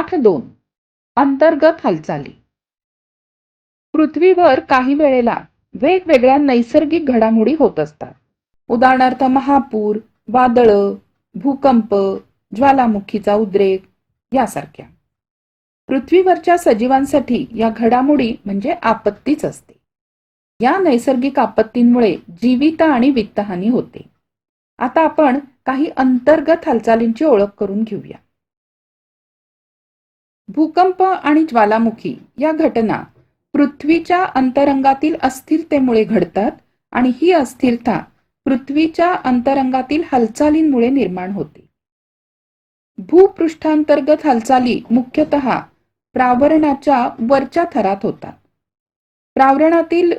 8.2 अंतर्गत हालचाली. पृथ्वीवर काही वेळेला वेगवेगळ्या नैसर्गिक घडामोडी होत असतात. उदाहरणार्थ महापूर, वादळ, भूकंप, ज्वालामुखीचा उद्रेक यासारख्या. पृथ्वीवरच्या सजीवांसाठी या घडामोडी म्हणजे आपत्तीच असते. या नैसर्गिक आपत्तींमुळे जीवित आणि वित्तहानी होते. आता आपण काही अंतर्गत हालचालींची ओळख करून घेऊया. भूकंप आणि ज्वालामुखी या घटना पृथ्वीच्या अंतरंगातील अस्थिरतेमुळे घडतात आणि ही अस्थिरता पृथ्वीच्या अंतरंगातील हालचालींमुळे निर्माण होते. भूपृष्ठांतर्गत हालचाली मुख्यतः प्रावरणाच्या वरच्या थरात होतात. प्रावरणातील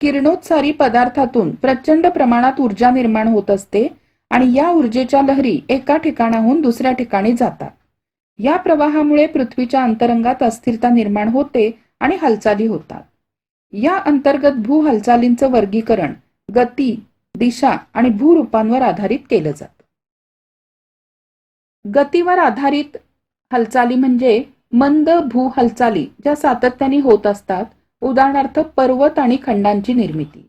किरणोत्सारी पदार्थातून प्रचंड प्रमाणात ऊर्जा निर्माण होत असते आणि या ऊर्जेच्या लहरी एका ठिकाणाहून दुसऱ्या ठिकाणी जातात. या प्रवाहामुळे पृथ्वीच्या अंतरंगात अस्थिरता निर्माण होते आणि हालचाली होतात. या अंतर्गत भू हालचालींचं वर्गीकरण गती, दिशा आणि भूरूपांवर आधारित केलं जातं. गतीवर आधारित हालचाली म्हणजे मंद भू हालचाली ज्या सातत्याने होत असतात, उदाहरणार्थ पर्वत आणि खंडांची निर्मिती.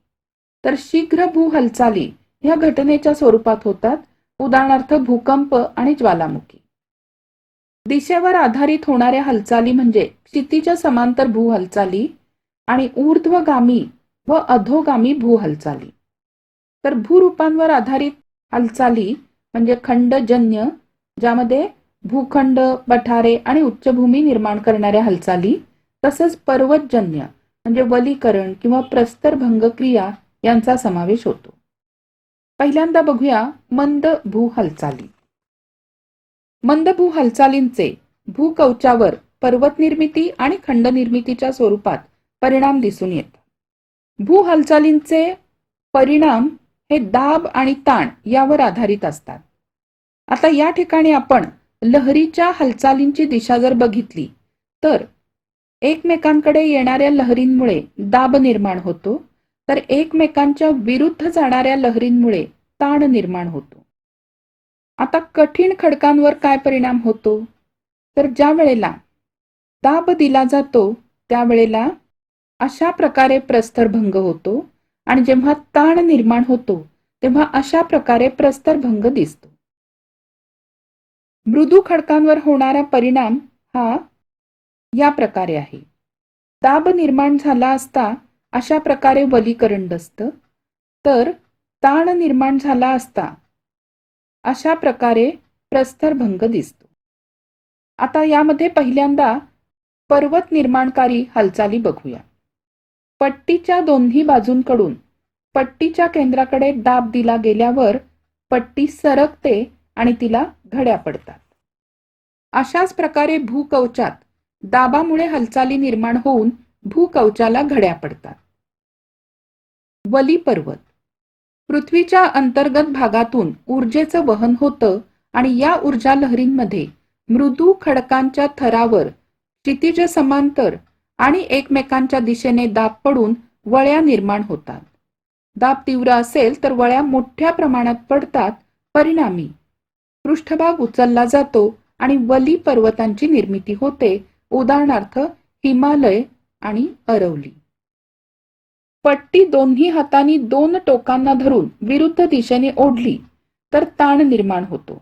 तर शीघ्र भू हालचाली ह्या घटनेच्या स्वरूपात होतात, उदाहरणार्थ भूकंप आणि ज्वालामुखी. दिशेवर आधारित होणाऱ्या हालचाली म्हणजे क्षितिज समांतर भू हालचाली आणि ऊर्ध्वगामी व अधोगामी भू हालचाली. तर भूरूपांवर आधारित हालचाली म्हणजे खंडजन्य, ज्यामध्ये भूखंड, पठारे आणि उच्चभूमी निर्माण करणाऱ्या हालचाली, तसंच पर्वतजन्य म्हणजे वलीकरण किंवा प्रस्तरभंग क्रिया यांचा समावेश होतो. पहिल्यांदा बघूया मंद भू हालचाली. मंद भू हालचालींचे भूकवचावर पर्वत निर्मिती आणि खंड निर्मितीच्या स्वरूपात परिणाम दिसून येतात. भू हालचालींचे परिणाम हे दाब आणि ताण यावर आधारित असतात. आता या ठिकाणी आपण लहरीच्या हालचालींची दिशा जर बघितली तर एकमेकांकडे येणाऱ्या लहरींमुळे दाब निर्माण होतो, तर एकमेकांच्या विरुद्ध जाणाऱ्या लहरींमुळे ताण निर्माण होतो. आता कठीण खडकांवर काय परिणाम होतो, तर ज्या वेळेला दाब दिला जातो त्यावेळेला अशा प्रकारे प्रस्तरभंग होतो आणि जेव्हा ताण निर्माण होतो तेव्हा अशा प्रकारे प्रस्तरभंग दिसतो. मृदू खडकांवर होणारा परिणाम हा या प्रकारे आहे. दाब निर्माण झाला असता अशा प्रकारे वलीकरण दिसतं, तर ताण निर्माण झाला असता अशा प्रकारे प्रस्तरभंग दिसतो. आता यामध्ये पहिल्यांदा पर्वत निर्माणकारी हालचाली बघूया. पट्टीच्या दोन्ही बाजूंकडून पट्टीच्या केंद्राकडे दाब दिला गेल्यावर पट्टी सरकते आणि तिला घड्या पडतात. अशाच प्रकारे भूकवचात दाबामुळे हालचाली निर्माण होऊन भूकवचाला घड्या पडतात. वली पर्वत पृथ्वीच्या अंतर्गत भागातून ऊर्जेचं वहन होतं आणि या ऊर्जा लहरींमध्ये मृदू खडकांच्या थरावर क्षितिज समांतर आणि एकमेकांच्या दिशेने दाब पडून वळ्या निर्माण होतात. दाब तीव्र असेल तर वळ्या मोठ्या प्रमाणात पडतात, परिणामी पृष्ठभाग उचलला जातो आणि वली पर्वतांची निर्मिती होते, उदाहरणार्थ हिमालय आणि अरवली. पट्टी दोन्ही हातांनी दोन टोकांना धरून विरुद्ध दिशेने ओढली तर ताण निर्माण होतो.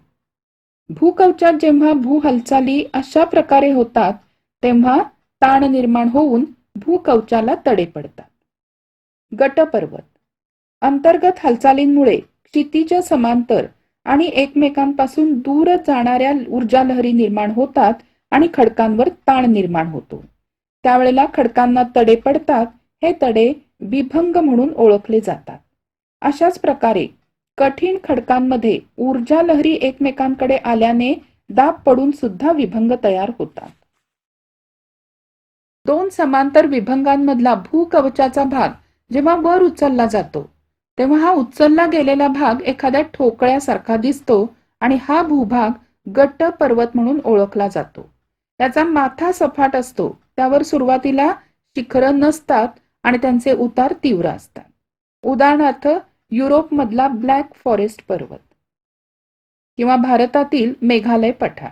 भूकवचात जेव्हा भू हालचाली अशा प्रकारे होतात तेव्हा ताण निर्माण होऊन भूकवचाला तडे पडतात. गटपर्वत अंतर्गत हालचालींमुळे क्षितिज समांतर आणि एकमेकांपासून दूर जाणाऱ्या ऊर्जा लहरी निर्माण होतात आणि खडकांवर ताण निर्माण होतो. त्यावेळेला खडकांना तडे पडतात. हे तडे विभंग म्हणून ओळखले जातात. अशाच प्रकारे कठीण खडकांमध्ये ऊर्जा लहरी एकमेकांकडे आल्याने दाब पडून सुद्धा विभंग तयार होतात. दोन समांतर विभंगांमधला भूकवचाचा भाग जेव्हा वर उचलला जातो तेव्हा हा उचलला गेलेला भाग एखाद्या ठोकळ्यासारखा दिसतो आणि हा भूभाग गट पर्वत म्हणून ओळखला जातो. त्याचा माथा सपाट असतो, त्यावर सुरुवातीला शिखरं नसतात आणि त्यांचे उतार तीव्र असतात. उदाहरणार्थ युरोपमधला ब्लॅक फॉरेस्ट पर्वत किंवा भारतातील मेघालय पठार.